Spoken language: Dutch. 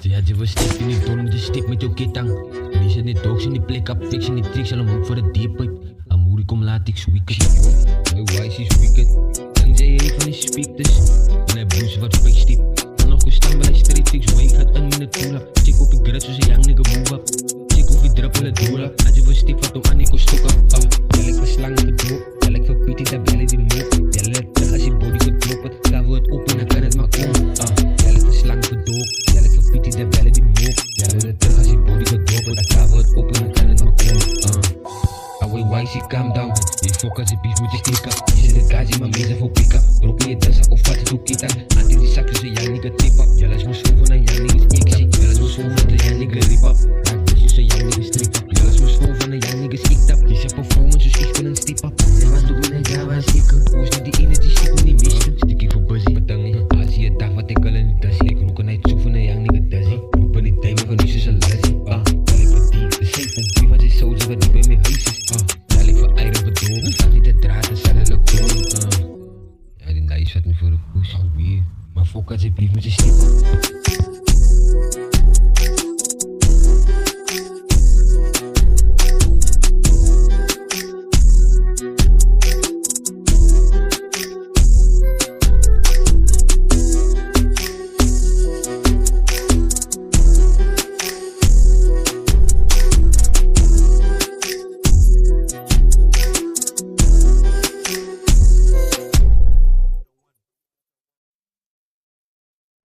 Ze had je wel stip in die door met de stip met jouw ketang. Wees het niet dogs in die plek op, fix in die tricks en hem ook voor de deeppipe. Amouri kom laat ik wicked. My wise is wicked. Dan zei hij van die speakers. En hij bloes wat fake stip. Dan nog een stam bij street fix, wake gaat een minute up. Check op ik grad zoals een young nigga move up. Check of ik drap in het doel up. Had je wel stip wat om aan ik kon stokken. Jel ik voor slang in de doop. Jel ik voor pietie dat bellen die moop. Jel ik terug als je body gedropen. Gaan we het open dan kan het maar komen. Jel ik voor slang voor doop. Jel ik voor pietie dat bellen die moop. Jel ik terug als je body gedropen. Dan gaan we het open dan kan het maar komen. Away wise, calm down. Je focus je beef moet je klikken. Je zit in kazi maar meer voor pick-up. Drop in je dansen of wat het ook kita. Anti die zakjes en jij nigga tip-up. Jelle is moest voelen en jij niggas ik-up. Jelle is moest voelen en jij nigga rip-up. Raak dus je zo jij niggas strip-up. Jelle is moest voelen en jij niggas ik-up. Je zet performance dus ik ben een stip-up. En wat doe ik daar waar zieken? Hoe is niet die energie stick me niet misten? Stik ik voor buzzy. Bedankt. Als je dag wat ik al in de zie. Ik roek en hij zoek van een young nigga dazzy. Roep in die tijd maar van nu is een lassie. Jelle ik voor die. De zeep en wie van zijn soldier wat die bij mij huis is. Jelle ik voor eieren bedoel. Dan staat niet de draad en zal het ook doen. Ja, die nice had me voor de push. Maar focus je blief met je